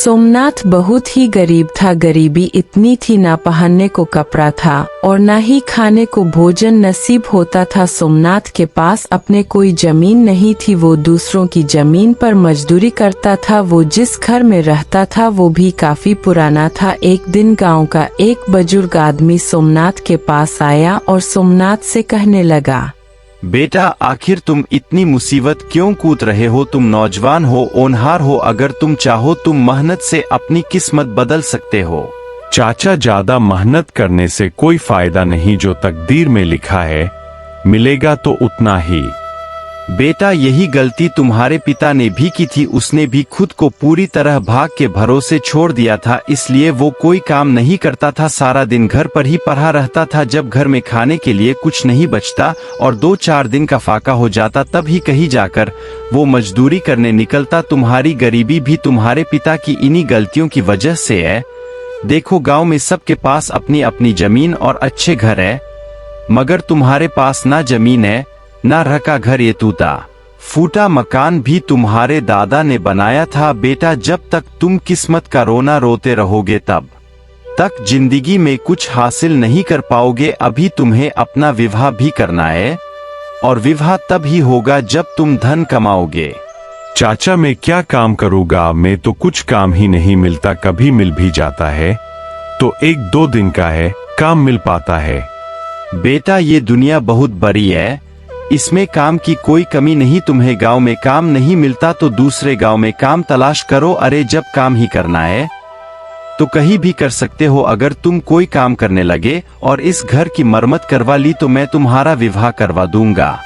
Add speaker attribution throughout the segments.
Speaker 1: सोमनाथ बहुत ही गरीब था। गरीबी इतनी थी, ना पहनने को कपड़ा था और ना ही खाने को भोजन नसीब होता था। सोमनाथ के पास अपने कोई जमीन नहीं थी, वो दूसरों की जमीन पर मजदूरी करता था। वो जिस घर में रहता था वो भी काफी पुराना था। एक दिन गांव का एक बुजुर्ग आदमी सोमनाथ के पास आया और सोमनाथ से कहने लगा,
Speaker 2: बेटा, आखिर तुम इतनी मुसीबत क्यों कूद रहे हो? तुम नौजवान हो, होनहार हो, अगर तुम चाहो तुम मेहनत से अपनी किस्मत बदल सकते हो।
Speaker 3: चाचा, ज्यादा मेहनत करने से कोई फायदा नहीं। जो तकदीर में लिखा है मिलेगा तो उतना ही।
Speaker 2: बेटा, यही गलती तुम्हारे पिता ने भी की थी। उसने भी खुद को पूरी तरह भाग के भरोसे छोड़ दिया था, इसलिए वो कोई काम नहीं करता था। सारा दिन घर पर ही पड़ा रहता था। जब घर में खाने के लिए कुछ नहीं बचता और 2-4 दिन का फाका हो जाता, तब ही कहीं जाकर वो मजदूरी करने निकलता। तुम्हारी गरीबी भी तुम्हारे पिता की इन्हीं गलतियों की वजह से है। देखो, गाँव में सबके पास अपनी अपनी जमीन और अच्छे घर है, मगर तुम्हारे पास ना जमीन है ना रखा घर। ये टूटा फूटा मकान भी तुम्हारे दादा ने बनाया था। बेटा, जब तक तुम किस्मत का रोना रोते रहोगे तब तक जिंदगी में कुछ हासिल नहीं कर पाओगे। अभी तुम्हें अपना विवाह भी करना है और विवाह तब ही होगा जब तुम धन कमाओगे।
Speaker 3: चाचा, मैं क्या काम करूँगा? मैं तो कुछ काम ही नहीं मिलता। कभी मिल भी जाता है तो 1-2 दिन का है काम मिल पाता है।
Speaker 2: बेटा, ये दुनिया बहुत बड़ी है, इसमें काम की कोई कमी नहीं। तुम्हें गांव में काम नहीं मिलता तो दूसरे गांव में काम तलाश करो। अरे, जब काम ही करना है तो कहीं भी कर सकते हो। अगर तुम कोई काम करने लगे और इस घर की मरम्मत करवा ली तो मैं तुम्हारा विवाह करवा दूंगा।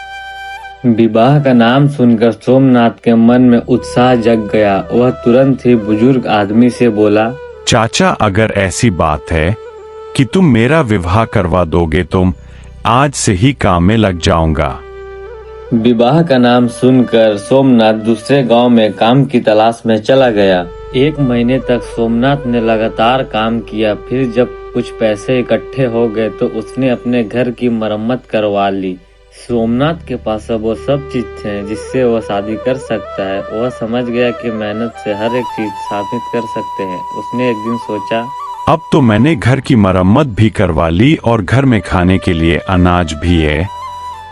Speaker 4: विवाह का नाम सुनकर सोमनाथ के मन में उत्साह जग गया। वह तुरंत ही बुजुर्ग आदमी से बोला,
Speaker 3: चाचा, अगर ऐसी बात है कि तुम मेरा विवाह करवा दोगे तो आज से ही काम में लग जाऊंगा।
Speaker 4: विवाह का नाम सुनकर सोमनाथ दूसरे गांव में काम की तलाश में चला गया। 1 महीने तक सोमनाथ ने लगातार काम किया। फिर जब कुछ पैसे इकट्ठे हो गए तो उसने अपने घर की मरम्मत करवा ली। सोमनाथ के पास अब वो सब चीज थे जिससे वह शादी कर सकता है। वह समझ गया कि मेहनत से हर एक चीज साबित कर सकते हैं। उसने एक दिन सोचा,
Speaker 3: अब तो मैंने घर की मरम्मत भी करवा ली और घर में खाने के लिए अनाज भी है।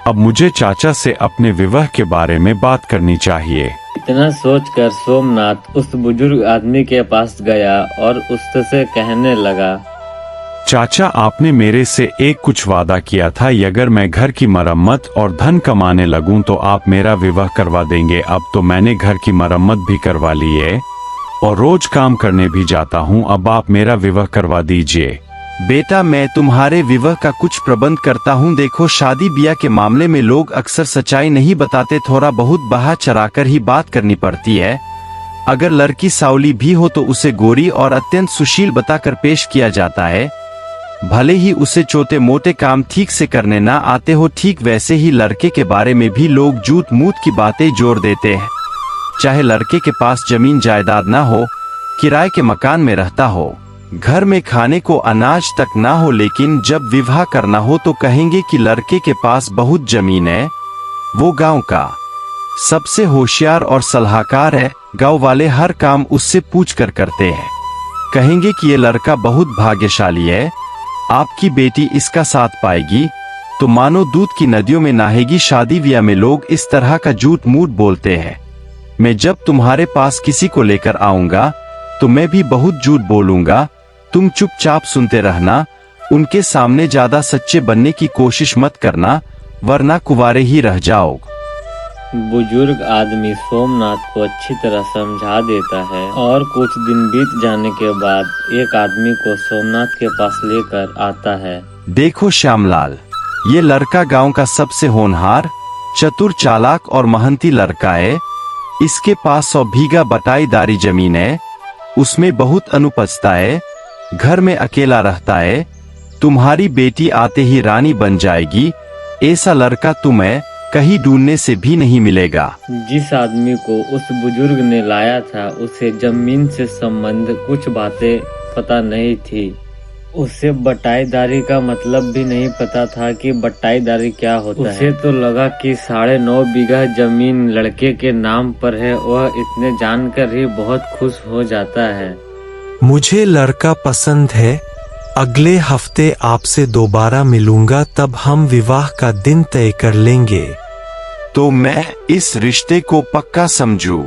Speaker 3: अब मुझे चाचा से अपने विवाह के बारे में बात करनी चाहिए।
Speaker 4: इतना सोचकर सोमनाथ उस बुजुर्ग आदमी के पास गया और उससे कहने लगा,
Speaker 3: चाचा, आपने मेरे से एक कुछ वादा किया था, अगर मैं घर की मरम्मत और धन कमाने लगूं तो आप मेरा विवाह करवा देंगे। अब तो मैंने घर की मरम्मत भी करवा ली है और रोज काम करने भी जाता हूं। अब आप मेरा विवाह करवा दीजिए।
Speaker 2: बेटा, मैं तुम्हारे विवाह का कुछ प्रबंध करता हूँ। देखो, शादी ब्याह के मामले में लोग अक्सर सच्चाई नहीं बताते, थोड़ा बहुत बहा चढ़ाकर ही बात करनी पड़ती है। अगर लड़की सावली भी हो तो उसे गोरी और अत्यंत सुशील बताकर पेश किया जाता है, भले ही उसे छोटे मोटे काम ठीक से करने ना आते हो। ठीक वैसे ही लड़के के बारे में भी लोग झूठ मूठ की बातें जोड़ देते हैं। चाहे लड़के के पास जमीन जायदाद ना हो, किराए के मकान में रहता हो, घर में खाने को अनाज तक ना हो, लेकिन जब विवाह करना हो तो कहेंगे कि लड़के के पास बहुत जमीन है, वो गांव का सबसे होशियार और सलाहकार है। गांव वाले हर काम उससे पूछ कर करते हैं। कहेंगे कि ये लड़का बहुत भाग्यशाली है, आपकी बेटी इसका साथ पाएगी तो मानो दूध की नदियों में नहाएगी। शादी ब्याह में लोग इस तरह का झूठ मूठ बोलते हैं। मैं जब तुम्हारे पास किसी को लेकर आऊंगा तो मैं भी बहुत झूठ बोलूंगा। तुम चुपचाप सुनते रहना, उनके सामने ज्यादा सच्चे बनने की कोशिश मत करना, वरना कुंवारे ही रह जाओगे।
Speaker 4: बुजुर्ग आदमी सोमनाथ को अच्छी तरह समझा देता है और कुछ दिन बीत जाने के बाद एक आदमी को सोमनाथ के पास लेकर आता है।
Speaker 2: देखो श्यामलाल, ये लड़का गांव का सबसे होनहार, चतुर, चालाक और मेहनती लड़का है। इसके पास 100 बीघा बटाईदारी जमीन है, उसमें बहुत अनुपजता है, घर में अकेला रहता है। तुम्हारी बेटी आते ही रानी बन जाएगी। ऐसा लड़का तुम्हें कहीं ढूंढने से भी नहीं मिलेगा।
Speaker 4: जिस आदमी को उस बुजुर्ग ने लाया था उसे जमीन से संबंध कुछ बातें पता नहीं थी। उसे बटाईदारी का मतलब भी नहीं पता था कि बटाईदारी क्या होता है। उसे तो लगा कि 9.5 बीघा जमीन लड़के के नाम पर है। वह इतने जानकर ही बहुत खुश हो जाता है।
Speaker 5: मुझे लड़का पसंद है। अगले हफ्ते आपसे दोबारा मिलूंगा, तब हम विवाह का दिन तय कर लेंगे।
Speaker 2: तो मैं इस रिश्ते को पक्का समझूं?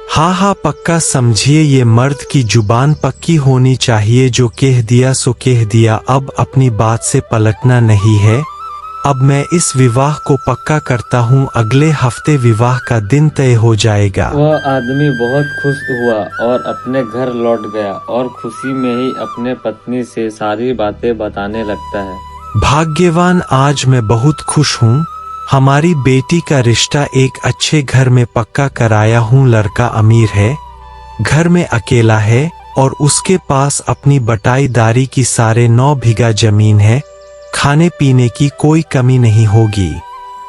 Speaker 5: हाँ हाँ, पक्का समझिए। ये मर्द की जुबान पक्की होनी चाहिए। जो कह दिया सो कह दिया, अब अपनी बात से पलटना नहीं है। अब मैं इस विवाह को पक्का करता हूँ। अगले हफ्ते विवाह का दिन तय हो जाएगा।
Speaker 4: वह आदमी बहुत खुश हुआ और अपने घर लौट गया और खुशी में ही अपने पत्नी से सारी बातें बताने लगता है।
Speaker 5: भाग्यवान, आज मैं बहुत खुश हूँ। हमारी बेटी का रिश्ता एक अच्छे घर में पक्का कराया हूँ। लड़का अमीर है, घर में अकेला है और उसके पास अपनी बटाईदारी की 9.5 बीघा जमीन है। खाने पीने की कोई कमी नहीं होगी।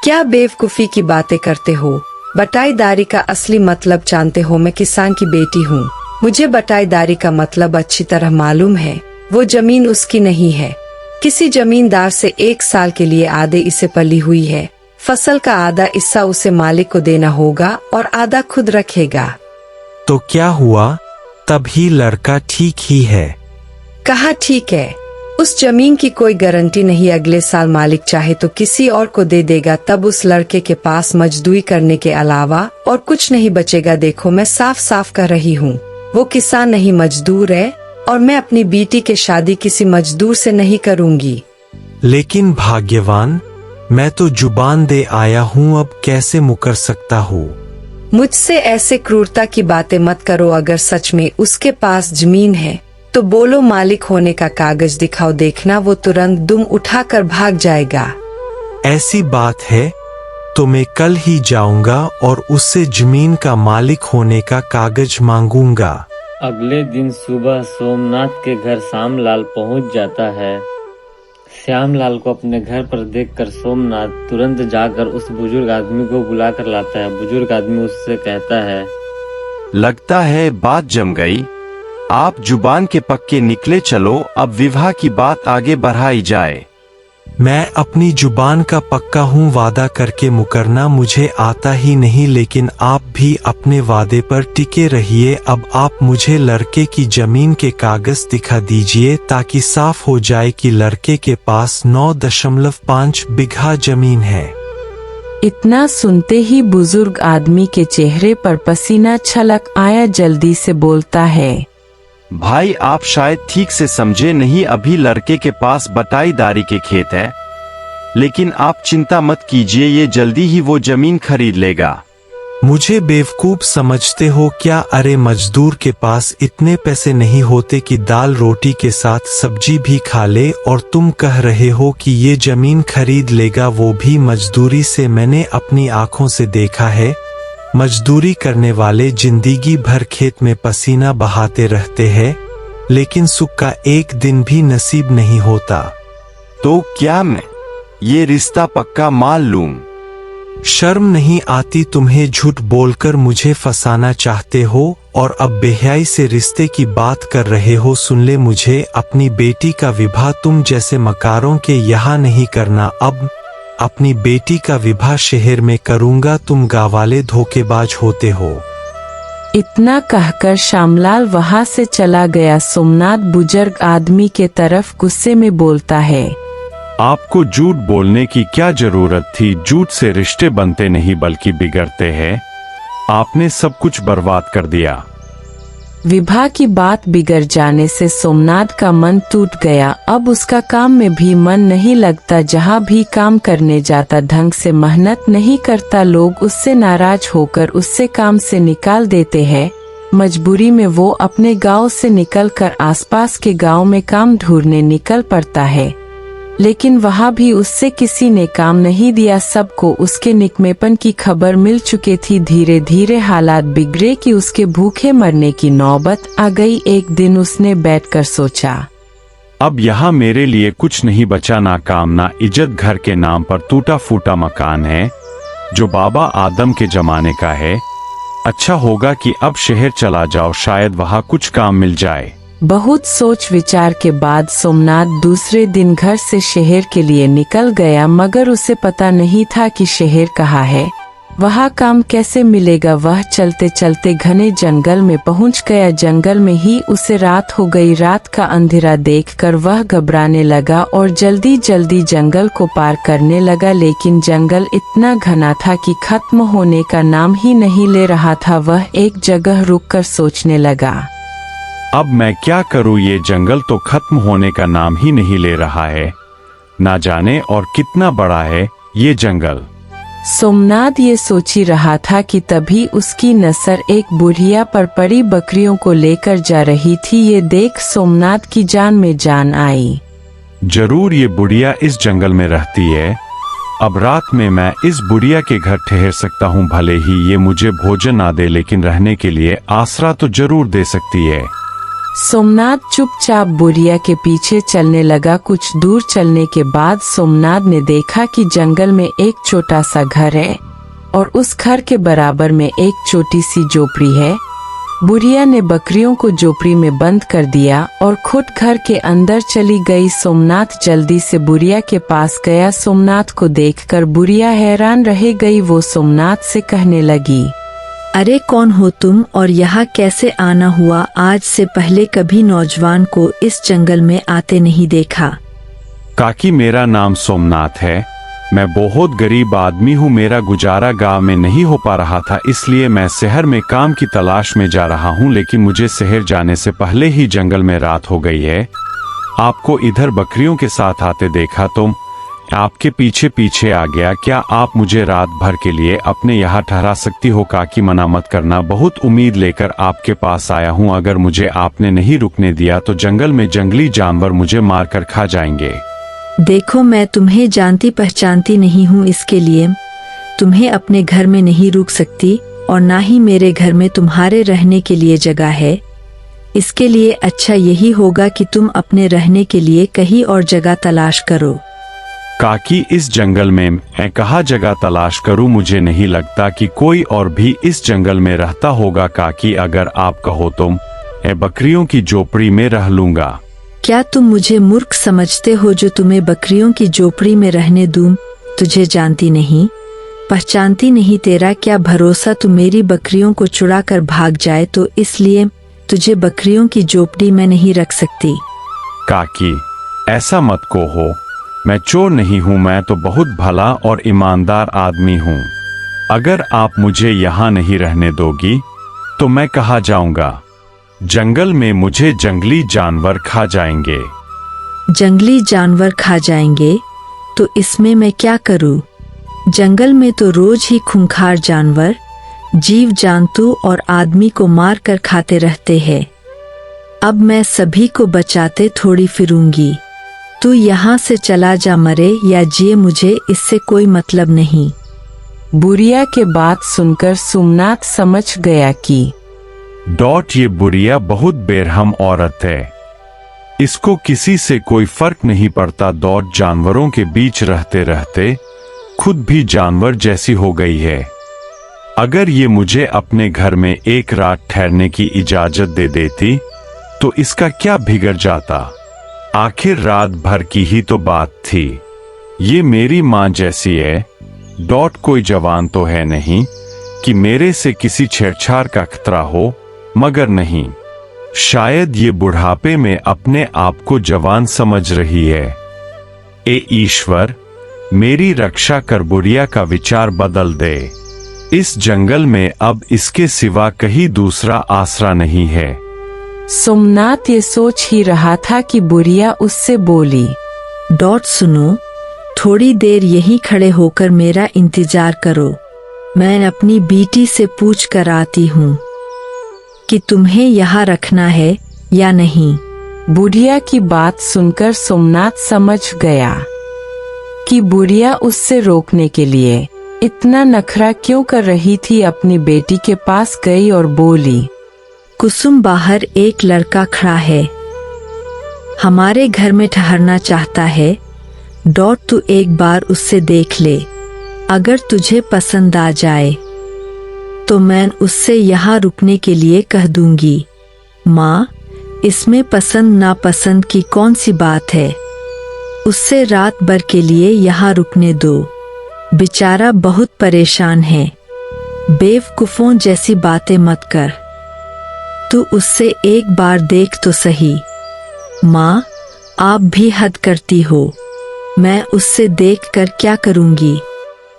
Speaker 6: क्या बेवकूफी की बातें करते हो? बटाईदारी का असली मतलब जानते हो? मैं किसान की बेटी हूँ। मुझे बटाईदारी का मतलब अच्छी तरह मालूम है। वो जमीन उसकी नहीं है, किसी जमींदार से 1 साल के लिए आधे इसे पली हुई है। फसल का आधा हिस्सा उसे मालिक को देना होगा और आधा खुद रखेगा।
Speaker 5: तो क्या हुआ? तभी लड़का ठीक ही है।
Speaker 6: कहा ठीक है? उस जमीन की कोई गारंटी नहीं। अगले साल मालिक चाहे तो किसी और को दे देगा। तब उस लड़के के पास मजदूरी करने के अलावा और कुछ नहीं बचेगा। देखो, मैं साफ साफ कह रही हूँ, वो किसान नहीं मजदूर है और मैं अपनी बेटी की शादी किसी मजदूर से नहीं करूँगी।
Speaker 5: लेकिन भाग्यवान, मैं तो जुबान दे आया हूँ, अब कैसे मुकर सकता हूँ?
Speaker 6: मुझसे ऐसे क्रूरता की बातें मत करो। अगर सच में उसके पास जमीन है तो बोलो, मालिक होने का कागज दिखाओ। देखना, वो तुरंत दुम उठाकर भाग जाएगा।
Speaker 5: ऐसी बात है तो मैं कल ही जाऊंगा और उससे जमीन का मालिक होने का कागज मांगूंगा।
Speaker 4: अगले दिन सुबह सोमनाथ के घर श्यामलाल पहुंच जाता है। श्यामलाल को अपने घर पर देखकर सोमनाथ तुरंत जाकर उस बुजुर्ग आदमी को बुला कर लाता है। बुजुर्ग आदमी उससे कहता है,
Speaker 2: लगता है बात जम गई। आप जुबान के पक्के निकले, चलो अब विवाह की बात आगे बढ़ाई जाए।
Speaker 5: मैं अपनी जुबान का पक्का हूँ। वादा करके मुकरना मुझे आता ही नहीं, लेकिन आप भी अपने वादे पर टिके रहिए। अब आप मुझे लड़के की जमीन के कागज दिखा दीजिए ताकि साफ हो जाए कि लड़के के पास 9.5 बीघा जमीन है।
Speaker 1: इतना सुनते ही बुजुर्ग आदमी के चेहरे पर पसीना छलक आया। जल्दी से बोलता है,
Speaker 2: भाई आप शायद ठीक से समझे नहीं। अभी लड़के के पास बटाईदारी के खेत है, लेकिन आप चिंता मत कीजिए, ये जल्दी ही वो जमीन खरीद लेगा।
Speaker 5: मुझे बेवकूफ समझते हो क्या? अरे मजदूर के पास इतने पैसे नहीं होते कि दाल रोटी के साथ सब्जी भी खा ले, और तुम कह रहे हो कि ये जमीन खरीद लेगा, वो भी मजदूरी से। मैंने अपनी आंखों से देखा है, मजदूरी करने वाले जिंदगी भर खेत में पसीना बहाते रहते हैं, लेकिन सुख का एक दिन भी नसीब नहीं होता।
Speaker 2: तो क्या मैं ये रिश्ता पक्का मान लूं?
Speaker 5: शर्म नहीं आती तुम्हें? झूठ बोलकर मुझे फंसाना चाहते हो और अब बेहयाई से रिश्ते की बात कर रहे हो। सुन ले, मुझे अपनी बेटी का विवाह तुम जैसे मकारों के यहाँ नहीं करना। अब अपनी बेटी का विवाह शहर में करूंगा। तुम गाँव वाले धोखेबाज होते हो।
Speaker 1: इतना कहकर श्यामलाल वहां से चला गया। सोमनाथ बुजुर्ग आदमी के तरफ गुस्से में बोलता है,
Speaker 3: आपको झूठ बोलने की क्या जरूरत थी? झूठ से रिश्ते बनते नहीं बल्कि बिगड़ते हैं। आपने सब कुछ बर्बाद कर दिया।
Speaker 1: विवाह की बात बिगड़ जाने से सोमनाथ का मन टूट गया। अब उसका काम में भी मन नहीं लगता। जहाँ भी काम करने जाता ढंग से मेहनत नहीं करता। लोग उससे नाराज होकर उससे काम से निकाल देते हैं। मजबूरी में वो अपने गांव से निकलकर आसपास के गांव में काम ढूंढने निकल पड़ता है, लेकिन वहाँ भी उससे किसी ने काम नहीं दिया। सबको उसके निकम्मेपन की खबर मिल चुकी थी। धीरे धीरे हालात बिगड़े कि उसके भूखे मरने की नौबत आ गई। एक दिन उसने बैठकर सोचा,
Speaker 3: अब यहाँ मेरे लिए कुछ नहीं बचा, ना काम ना इज्जत। घर के नाम पर टूटा फूटा मकान है जो बाबा आदम के जमाने का है। अच्छा होगा कि अब शहर चला जाओ, शायद वहाँ कुछ काम मिल जाए।
Speaker 1: बहुत सोच विचार के बाद सोमनाथ दूसरे दिन घर से शहर के लिए निकल गया, मगर उसे पता नहीं था कि शहर कहाँ है, वहाँ काम कैसे मिलेगा। वह चलते चलते घने जंगल में पहुँच गया। जंगल में ही उसे रात हो गई। रात का अंधेरा देखकर वह घबराने लगा और जल्दी जल्दी जंगल को पार करने लगा, लेकिन जंगल इतना घना था कि खत्म होने का नाम ही नहीं ले रहा था। वह एक जगह रुककर सोचने लगा,
Speaker 3: अब मैं क्या करूं, ये जंगल तो खत्म होने का नाम ही नहीं ले रहा है। ना जाने और कितना बड़ा है ये जंगल।
Speaker 1: सोमनाथ ये सोच ही रहा था कि तभी उसकी नजर एक बुढ़िया पर पड़ी बकरियों को लेकर जा रही थी। ये देख सोमनाथ की जान में जान आई।
Speaker 3: जरूर ये बुढ़िया इस जंगल में रहती है। अब रात में मैं इस बुढ़िया के घर ठहर सकता हूँ। भले ही ये मुझे भोजन ना दे, लेकिन रहने के लिए आसरा तो जरूर दे सकती है।
Speaker 1: सोमनाथ चुपचाप बुढ़िया के पीछे चलने लगा। कुछ दूर चलने के बाद सोमनाथ ने देखा कि जंगल में एक छोटा सा घर है और उस घर के बराबर में एक छोटी सी झोपड़ी है। बुढ़िया ने बकरियों को झोपड़ी में बंद कर दिया और खुद घर के अंदर चली गई। सोमनाथ जल्दी से बुढ़िया के पास गया। सोमनाथ को देखकर बुढ़िया हैरान रह गई। वो सोमनाथ से कहने लगी,
Speaker 7: अरे कौन हो तुम और यहाँ कैसे आना हुआ? आज से पहले कभी नौजवान को इस जंगल में आते नहीं देखा।
Speaker 3: काकी, मेरा नाम सोमनाथ है। मैं बहुत गरीब आदमी हूँ। मेरा गुजारा गांव में नहीं हो पा रहा था, इसलिए मैं शहर में काम की तलाश में जा रहा हूँ। लेकिन मुझे शहर जाने से पहले ही जंगल में रात हो गई है। आपको इधर बकरियों के साथ आते देखा तो आपके पीछे पीछे आ गया। क्या आप मुझे रात भर के लिए अपने यहाँ ठहरा सकती हो? काकी, मना मत करना, बहुत उम्मीद लेकर आपके पास आया हूँ। अगर मुझे आपने नहीं रुकने दिया तो जंगल में जंगली जानवर मुझे मार कर खा जाएंगे।
Speaker 7: देखो, मैं तुम्हें जानती पहचानती नहीं हूँ, इसके लिए तुम्हें अपने घर में नहीं रुक सकती और ना ही मेरे घर में तुम्हारे रहने के लिए जगह है। इसके लिए अच्छा यही होगा कि तुम अपने रहने के लिए कहीं और जगह तलाश करो।
Speaker 3: काकी, इस जंगल में मैं कहाँ जगह तलाश करूं? मुझे नहीं लगता कि कोई और भी इस जंगल में रहता होगा। काकी, अगर आप कहो तो मैं बकरियों की झोपड़ी में रह लूंगा।
Speaker 7: क्या तुम मुझे मूर्ख समझते हो जो तुम्हें बकरियों की झोपड़ी में रहने दूं? तुझे जानती नहीं पहचानती नहीं, तेरा क्या भरोसा तू मेरी बकरियों को चुरा कर भाग जाए, तो इसलिए तुझे बकरियों की झोपड़ी में नहीं रख सकती।
Speaker 3: काकी, ऐसा मत कहो। मैं चोर नहीं हूँ, मैं तो बहुत भला और ईमानदार आदमी हूँ। अगर आप मुझे यहाँ नहीं रहने दोगी तो मैं कहाँ जाऊंगा? जंगल में मुझे जंगली जानवर खा जाएंगे।
Speaker 7: जंगली जानवर खा जाएंगे तो इसमें मैं क्या करूँ? जंगल में तो रोज ही खूंखार जानवर जीव जंतु और आदमी को मार कर खाते रहते हैं। अब मैं सभी को बचाते थोड़ी फिरूंगी। तू यहाँ से चला जा, मरे या जिए मुझे इससे कोई मतलब नहीं।
Speaker 1: बुढ़िया के बात सुनकर सोमनाथ समझ गया कि
Speaker 3: ये बुढ़िया बहुत बेरहम औरत है। इसको किसी से कोई फर्क नहीं पड़ता। जानवरों के बीच रहते रहते खुद भी जानवर जैसी हो गई है। अगर ये मुझे अपने घर में एक रात ठहरने की इजाजत दे देती तो इसका क्या बिगड़ जाता? आखिर रात भर की ही तो बात थी। ये मेरी माँ जैसी है। कोई जवान तो है नहीं कि मेरे से किसी छेड़छाड़ का खतरा हो, मगर नहीं, शायद ये बुढ़ापे में अपने आप को जवान समझ रही है। ए ईश्वर, मेरी रक्षा कर, बुढ़िया का विचार बदल दे। इस जंगल में अब इसके सिवा कहीं दूसरा आसरा नहीं है।
Speaker 1: सोमनाथ ये सोच ही रहा था कि बुढ़िया उससे बोली,
Speaker 7: सुनो, थोड़ी देर यहीं खड़े होकर मेरा इंतजार करो। मैं अपनी बेटी से पूछ कर आती हूँ कि तुम्हें यहाँ रखना है या नहीं।
Speaker 1: बुढ़िया की बात सुनकर सोमनाथ समझ गया कि बुढ़िया उससे रोकने के लिए इतना नखरा क्यों कर रही थी। अपनी बेटी के पास गई और बोली,
Speaker 7: कुसुम, बाहर एक लड़का खड़ा है, हमारे घर में ठहरना चाहता है। तू एक बार उससे देख ले। अगर तुझे पसंद आ जाए तो मैं उससे यहाँ रुकने के लिए कह दूंगी। माँ, इसमें पसंद नापसंद की कौन सी बात है। उससे रात भर के लिए यहाँ रुकने दो। बेचारा बहुत परेशान है। बेवकूफों जैसी बातें मत कर। तू उससे एक बार देख तो सही। माँ, आप भी हद करती हो। मैं उससे देखकर क्या करूँगी?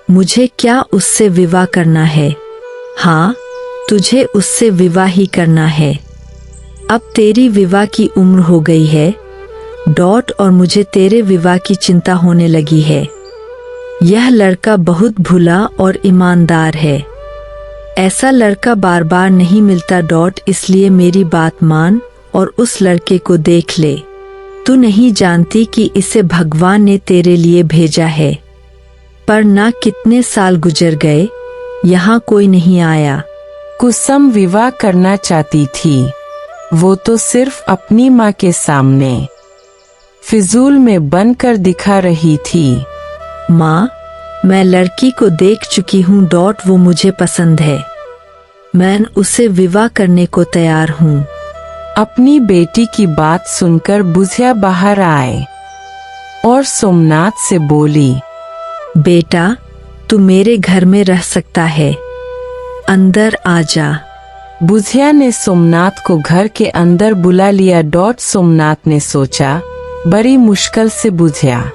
Speaker 7: मुझे क्या उससे विवाह करना है? हाँ, तुझे उससे विवाह ही करना है। अब तेरी विवाह की उम्र हो गई है और मुझे तेरे विवाह की चिंता होने लगी है। यह लड़का बहुत भोला और ईमानदार है। ऐसा लड़का बार बार नहीं मिलता इसलिए मेरी बात मान और उस लड़के को देख ले। तू नहीं जानती कि इसे भगवान ने तेरे लिए भेजा है। पर ना कितने साल गुजर गए, यहाँ कोई नहीं आया।
Speaker 1: कुसुम विवाह करना चाहती थी, वो तो सिर्फ अपनी माँ के सामने फिजूल में बनकर दिखा रही थी।
Speaker 7: माँ, मैं लड़की को देख चुकी हूँ वो मुझे पसंद है। मैं उसे विवाह करने को तैयार हूँ।
Speaker 1: अपनी बेटी की बात सुनकर बुझिया बाहर आए और सोमनाथ से बोली,
Speaker 7: बेटा, तू मेरे घर में रह सकता है, अंदर आ जा।
Speaker 1: बुझिया ने सोमनाथ को घर के अंदर बुला लिया। सोमनाथ ने सोचा, बड़ी मुश्किल से बुझिया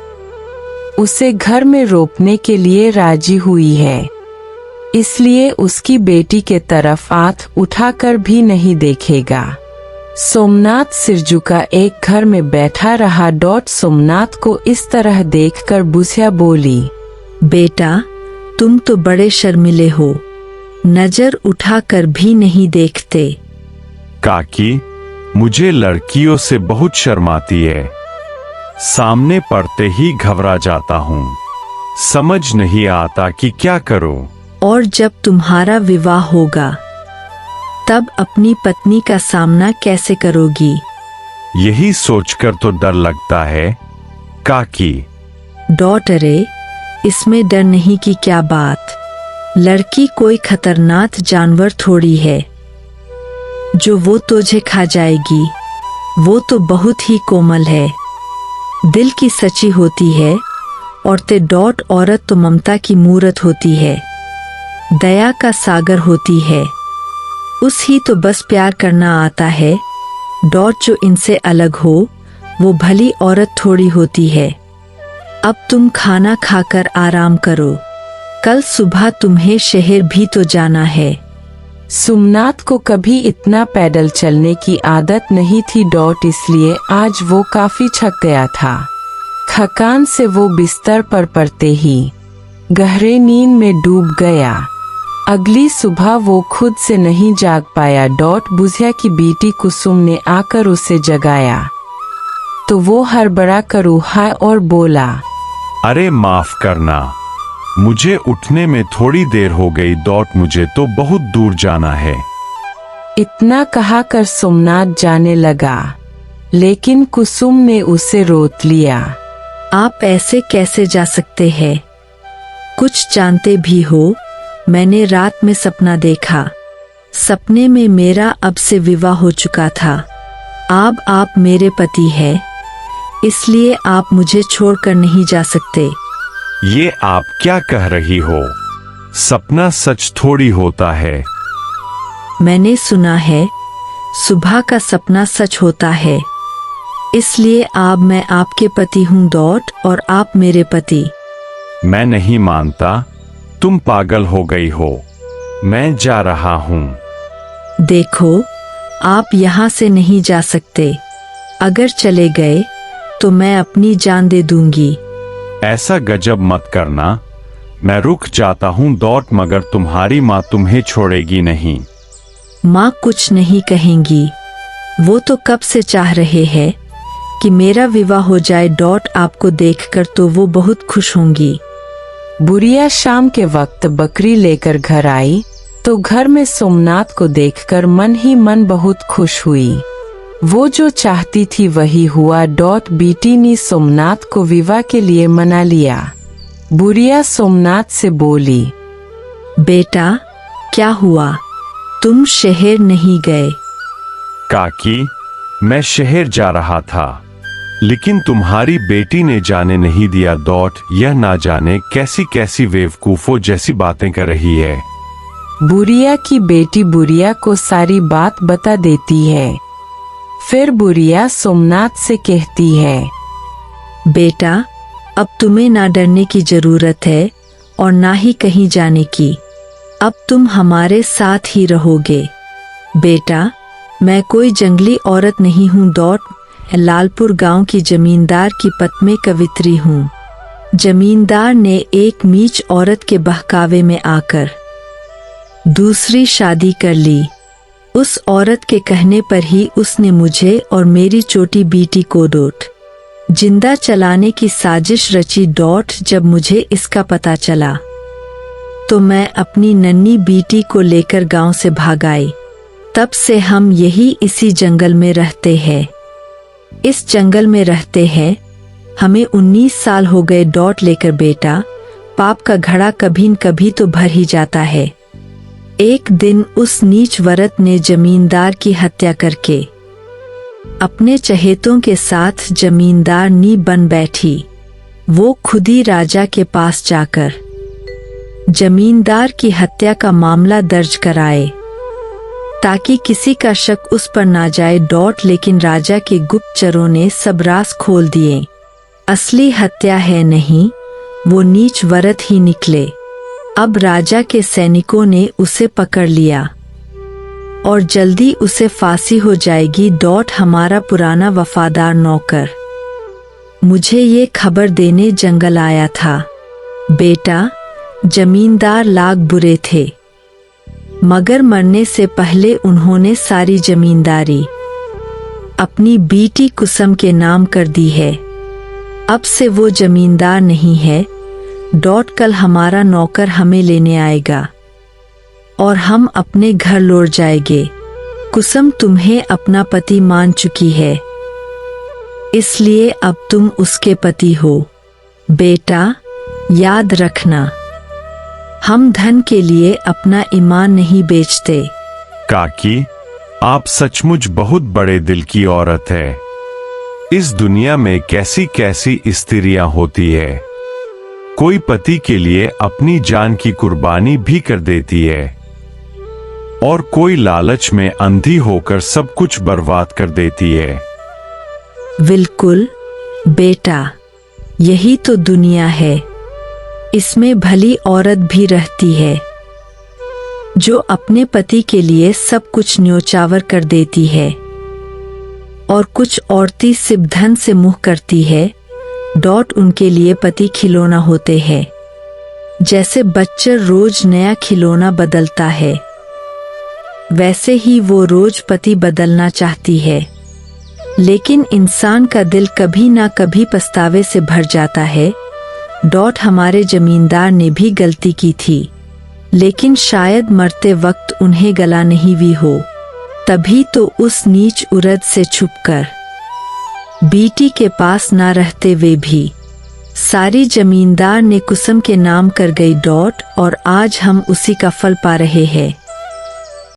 Speaker 1: उसे घर में रोकने के लिए राजी हुई है, इसलिए उसकी बेटी के तरफ हाथ उठाकर भी नहीं देखेगा। सोमनाथ सिर झुका एक घर में बैठा रहा। सोमनाथ को इस तरह देखकर बुझिया बोली,
Speaker 7: बेटा, तुम तो बड़े शर्मिले हो, नजर उठाकर भी नहीं देखते।
Speaker 3: काकी, मुझे लड़कियों से बहुत शर्माती है। सामने पड़ते ही घबरा जाता हूँ। समझ नहीं आता कि क्या करो।
Speaker 7: और जब तुम्हारा विवाह होगा तब अपनी पत्नी का सामना कैसे करोगी?
Speaker 3: यही सोचकर तो डर लगता है काकी।
Speaker 7: अरे, इसमें डर नहीं की क्या बात। लड़की कोई खतरनाक जानवर थोड़ी है जो वो तुझे खा जाएगी। वो तो बहुत ही कोमल है, दिल की सच्ची होती है। और औरत तो ममता की मूरत होती है, दया का सागर होती है। उस ही तो बस प्यार करना आता है। जो इनसे अलग हो वो भली औरत थोड़ी होती है। अब तुम खाना खाकर आराम करो, कल सुबह तुम्हें शहर भी तो जाना है।
Speaker 1: सोमनाथ को कभी इतना पैदल चलने की आदत नहीं थी। इसलिए आज वो काफी थक गया था। थकान से वो बिस्तर पर पड़ते ही गहरे नींद में डूब गया। अगली सुबह वो खुद से नहीं जाग पाया। बुझिया की बेटी कुसुम ने आकर उसे जगाया तो वो हड़बड़ा कर उठा और बोला,
Speaker 3: अरे माफ करना, मुझे उठने में थोड़ी देर हो गई। मुझे तो बहुत दूर जाना है।
Speaker 1: इतना कहाकर सोमनाथ जाने लगा, लेकिन कुसुम ने उसे रोक लिया।
Speaker 7: आप ऐसे कैसे जा सकते हैं? कुछ जानते भी हो, मैंने रात में सपना देखा। सपने में मेरा अब से विवाह हो चुका था। अब आप मेरे पति हैं, इसलिए आप मुझे छोड़कर नहीं जा सकते।
Speaker 3: ये आप क्या कह रही हो? सपना सच थोड़ी होता है।
Speaker 7: मैंने सुना है सुबह का सपना सच होता है, इसलिए अब मैं आपके पति हूँ और आप मेरे पति।
Speaker 3: मैं नहीं मानता, तुम पागल हो गई हो। मैं जा रहा हूँ।
Speaker 7: देखो, आप यहाँ से नहीं जा सकते। अगर चले गए तो मैं अपनी जान दे दूंगी।
Speaker 3: ऐसा गजब मत करना। मैं रुक जाता हूँ मगर तुम्हारी माँ तुम्हें छोड़ेगी नहीं।
Speaker 7: माँ कुछ नहीं कहेंगी। वो तो कब से चाह रहे हैं कि मेरा विवाह हो जाए। आपको देखकर तो वो बहुत खुश होंगी।
Speaker 1: बुढ़िया शाम के वक्त बकरी लेकर घर आई तो घर में सोमनाथ को देखकर मन ही मन बहुत खुश हुई। वो जो चाहती थी वही हुआ। बेटी ने सोमनाथ को विवाह के लिए मना लिया। बुढ़िया सोमनाथ से बोली,
Speaker 7: बेटा, क्या हुआ? तुम शहर नहीं गए?
Speaker 3: काकी, मैं शहर जा रहा था, लेकिन तुम्हारी बेटी ने जाने नहीं दिया। यह ना जाने कैसी कैसी बेवकूफों जैसी बातें कर रही है।
Speaker 1: बुढ़िया की बेटी बुढ़िया को सारी बात बता देती है। फिर बुढ़िया सोमनाथ से कहती है,
Speaker 7: बेटा, अब तुम्हें ना डरने की जरूरत है और ना ही कहीं जाने की। अब तुम हमारे साथ ही रहोगे। बेटा, मैं कोई जंगली औरत नहीं हूँ। लालपुर गांव की जमींदार की पत्नी कवित्री हूँ। जमींदार ने एक नीच औरत के बहकावे में आकर दूसरी शादी कर ली। उस औरत के कहने पर ही उसने मुझे और मेरी छोटी बेटी को जिंदा चलाने की साजिश रची। जब मुझे इसका पता चला तो मैं अपनी नन्ही बेटी को लेकर गांव से भाग आई। तब से हम इसी जंगल में रहते हैं। इस जंगल में रहते हैं हमें 19 साल हो गए। लेकर बेटा, पाप का घड़ा कभी न कभी तो भर ही जाता है। एक दिन उस नीच औरत ने जमींदार की हत्या करके अपने चहेतों के साथ जमींदार नी बन बैठी। वो खुद ही राजा के पास जाकर जमींदार की हत्या का मामला दर्ज कराए ताकि किसी का शक उस पर ना जाए। लेकिन राजा के गुप्तचरों ने सब राज खोल दिए। असली हत्या है नहीं, वो नीच औरत ही निकले। अब राजा के सैनिकों ने उसे पकड़ लिया और जल्दी उसे फांसी हो जाएगी। हमारा पुराना वफादार नौकर मुझे ये खबर देने जंगल आया था। बेटा, जमींदार लाख बुरे थे, मगर मरने से पहले उन्होंने सारी जमींदारी अपनी बेटी कुसुम के नाम कर दी है। अब से वो जमींदार नहीं है। कल हमारा नौकर हमें लेने आएगा और हम अपने घर लौट जाएंगे। कुसुम तुम्हें अपना पति मान चुकी है, इसलिए अब तुम उसके पति हो। बेटा, याद रखना, हम धन के लिए अपना ईमान नहीं बेचते।
Speaker 3: काकी, आप सचमुच बहुत बड़े दिल की औरत है। इस दुनिया में कैसी कैसी स्त्रियां होती है। कोई पति के लिए अपनी जान की कुर्बानी भी कर देती है और कोई लालच में अंधी होकर सब कुछ बर्बाद कर देती है।
Speaker 7: बिल्कुल बेटा, यही तो दुनिया है। इसमें भली औरत भी रहती है जो अपने पति के लिए सब कुछ न्योछावर कर देती है, और कुछ औरतें सिर्फ धन से मुंह करती है। उनके लिए पति खिलौना होते हैं। जैसे बच्चा रोज नया खिलौना बदलता है, वैसे ही वो रोज पति बदलना चाहती है। लेकिन इंसान का दिल कभी ना कभी पछतावे से भर जाता है। हमारे जमींदार ने भी गलती की थी, लेकिन शायद मरते वक्त उन्हें गला नहीं भी हो। तभी तो उस नीच औरत से छुपकर बेटी के पास ना रहते वे भी सारी जमींदार ने कुसुम के नाम कर गई। और आज हम उसी का फल पा रहे हैं।